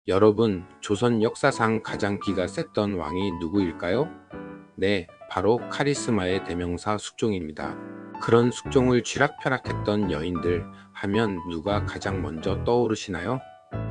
여러분, 조선 역사상 가장 기가 셌던 왕이 누구일까요? 네, 바로 카리스마의 대명사 숙종입니다. 그런 숙종을 쥐락펴락했던 여인들 하면 누가 가장 먼저 떠오르시나요?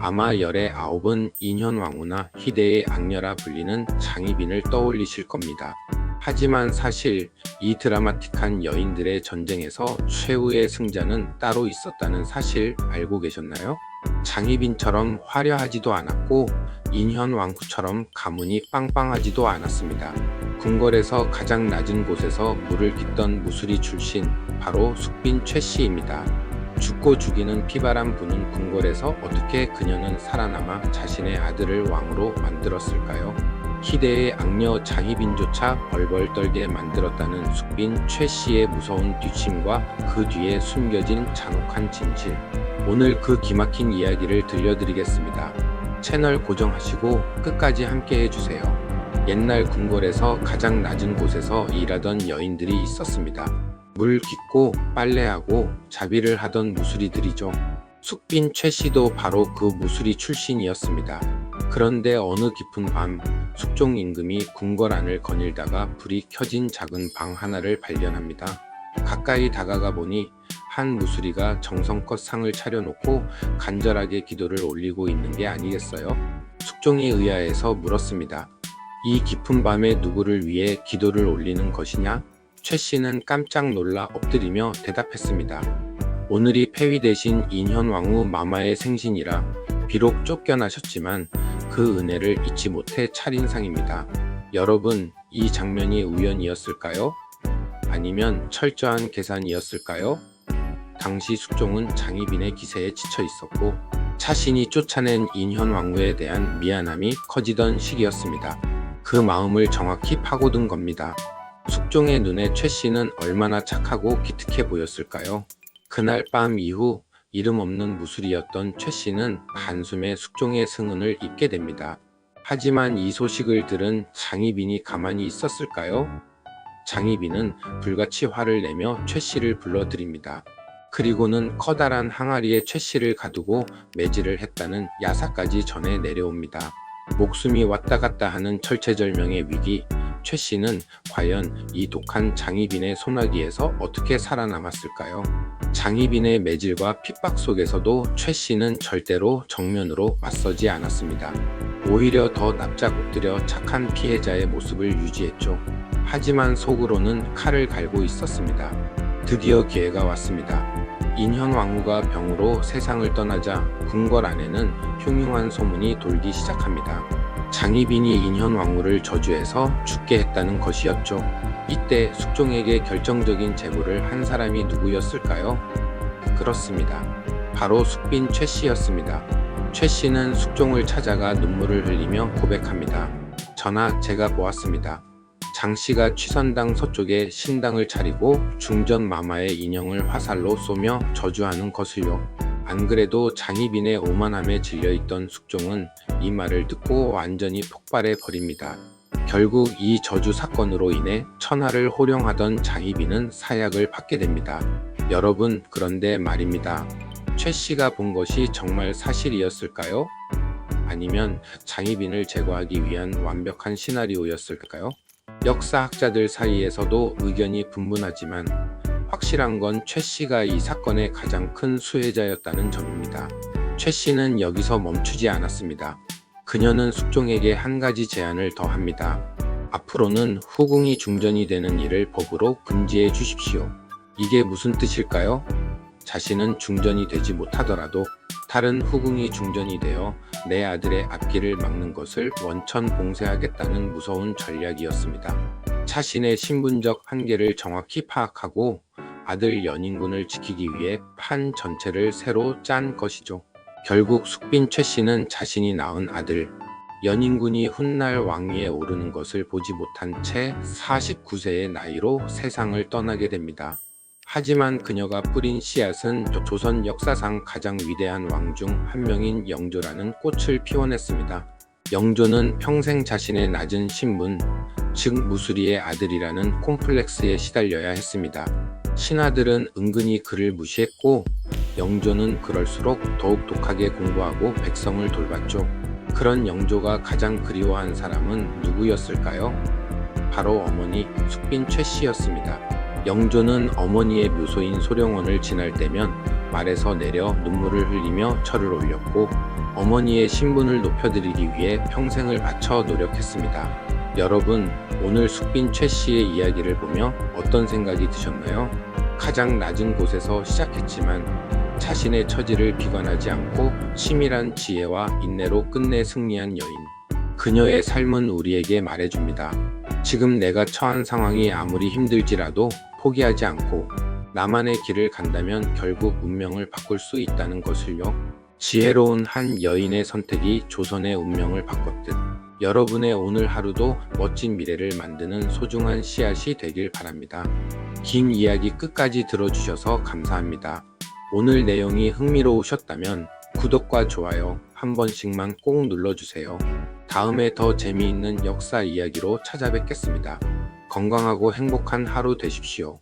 아마 열의 아홉은 인현왕후나 희대의 악녀라 불리는 장희빈을 떠올리실 겁니다. 하지만 사실 이 드라마틱한 여인들의 전쟁에서 최후의 승자는 따로 있었다는 사실 알고 계셨나요? 장희빈처럼 화려하지도 않았고 인현왕후처럼 가문이 빵빵하지도 않았습니다. 궁궐에서 가장 낮은 곳에서 물을 깃던 무수리 출신 바로 숙빈 최씨입니다. 죽고 죽이는 피바람 부는 궁궐에서 어떻게 그녀는 살아남아 자신의 아들을 왕으로 만들었을까요? 희대의 악녀 장희빈조차 벌벌 떨게 만들었다는 숙빈 최씨의 무서운 뒷심과 그 뒤에 숨겨진 잔혹한 진실. 오늘 그 기막힌 이야기를 들려드리겠습니다. 채널 고정하시고 끝까지 함께 해주세요. 옛날 궁궐에서 가장 낮은 곳에서 일하던 여인들이 있었습니다. 물 깃고 빨래하고 자비를 하던 무수리들이죠. 숙빈 최씨도 바로 그 무수리 출신이었습니다. 그런데 어느 깊은 밤 숙종 임금이 궁궐 안을 거닐다가 불이 켜진 작은 방 하나를 발견합니다. 가까이 다가가 보니 한 무수리가 정성껏 상을 차려놓고 간절하게 기도를 올리고 있는 게 아니겠어요? 숙종이 의아해서 물었습니다. 이 깊은 밤에 누구를 위해 기도를 올리는 것이냐? 최 씨는 깜짝 놀라 엎드리며 대답했습니다. 오늘이 폐위되신 인현왕후 마마의 생신이라 비록 쫓겨나셨지만 그 은혜를 잊지 못해 차린 상입니다. 여러분, 이 장면이 우연이었을까요? 아니면 철저한 계산이었을까요? 당시 숙종은 장희빈의 기세에 지쳐 있었고 자신이 쫓아낸 인현왕후에 대한 미안함이 커지던 시기였습니다. 그 마음을 정확히 파고든 겁니다. 숙종의 눈에 최 씨는 얼마나 착하고 기특해 보였을까요? 그날 밤 이후 이름 없는 무술이었던 최 씨는 한숨에 숙종의 승은을 입게 됩니다. 하지만 이 소식을 들은 장희빈이 가만히 있었을까요? 장희빈은 불같이 화를 내며 최 씨를 불러들입니다. 그리고는 커다란 항아리에 최 씨를 가두고 매질을 했다는 야사까지 전해 내려옵니다. 목숨이 왔다 갔다 하는 철체절명의 위기, 최 씨는 과연 이 독한 장희빈의 소나기에서 어떻게 살아남았을까요? 장희빈의 매질과 핍박 속에서도 최 씨는 절대로 정면으로 맞서지 않았습니다. 오히려 더 납작 엎드려 착한 피해자의 모습을 유지했죠. 하지만 속으로는 칼을 갈고 있었습니다. 드디어 기회가 왔습니다. 인현왕후가 병으로 세상을 떠나자 궁궐 안에는 흉흉한 소문이 돌기 시작합니다. 장희빈이 인현왕후를 저주해서 죽게 했다는 것이었죠. 이때 숙종에게 결정적인 제보를 한 사람이 누구였을까요? 그렇습니다. 바로 숙빈 최 씨였습니다. 최 씨는 숙종을 찾아가 눈물을 흘리며 고백합니다. 전하, 제가 보았습니다. 장 씨가 취선당 서쪽에 신당을 차리고 중전 마마의 인형을 화살로 쏘며 저주하는 것을요. 안 그래도 장희빈의 오만함에 질려있던 숙종은 이 말을 듣고 완전히 폭발해 버립니다. 결국 이 저주 사건으로 인해 천하를 호령하던 장희빈은 사약을 받게 됩니다. 여러분, 그런데 말입니다. 최 씨가 본 것이 정말 사실이었을까요? 아니면 장희빈을 제거하기 위한 완벽한 시나리오였을까요? 역사학자들 사이에서도 의견이 분분하지만 확실한 건 최 씨가 이 사건의 가장 큰 수혜자였다는 점입니다. 최 씨는 여기서 멈추지 않았습니다. 그녀는 숙종에게 한 가지 제안을 더 합니다. 앞으로는 후궁이 중전이 되는 일을 법으로 금지해 주십시오. 이게 무슨 뜻일까요? 자신은 중전이 되지 못하더라도 다른 후궁이 중전이 되어 내 아들의 앞길을 막는 것을 원천 봉쇄하겠다는 무서운 전략이었습니다. 자신의 신분적 한계를 정확히 파악하고 아들 연인군을 지키기 위해 판 전체를 새로 짠 것이죠. 결국 숙빈 최 씨는 자신이 낳은 아들 연인군이 훗날 왕위에 오르는 것을 보지 못한 채 49세의 나이로 세상을 떠나게 됩니다. 하지만 그녀가 뿌린 씨앗은 조선 역사상 가장 위대한 왕 중 한 명인 영조라는 꽃을 피워냈습니다. 영조는 평생 자신의 낮은 신분, 즉 무수리의 아들이라는 콤플렉스에 시달려야 했습니다. 신하들은 은근히 그를 무시했고 영조는 그럴수록 더욱 독하게 공부하고 백성을 돌봤죠. 그런 영조가 가장 그리워한 사람은 누구였을까요? 바로 어머니 숙빈 최 씨였습니다. 영조는 어머니의 묘소인 소령원을 지날 때면 말에서 내려 눈물을 흘리며 절을 올렸고 어머니의 신분을 높여드리기 위해 평생을 바쳐 노력했습니다. 여러분, 오늘 숙빈 최 씨의 이야기를 보며 어떤 생각이 드셨나요? 가장 낮은 곳에서 시작했지만 자신의 처지를 비관하지 않고 치밀한 지혜와 인내로 끝내 승리한 여인. 그녀의 삶은 우리에게 말해줍니다. 지금 내가 처한 상황이 아무리 힘들지라도 포기하지 않고 나만의 길을 간다면 결국 운명을 바꿀 수 있다는 것을요. 지혜로운 한 여인의 선택이 조선의 운명을 바꿨듯 여러분의 오늘 하루도 멋진 미래를 만드는 소중한 씨앗이 되길 바랍니다. 긴 이야기 끝까지 들어주셔서 감사합니다. 오늘 내용이 흥미로우셨다면 구독과 좋아요 한 번씩만 꼭 눌러주세요. 다음에 더 재미있는 역사 이야기로 찾아뵙겠습니다. 건강하고 행복한 하루 되십시오.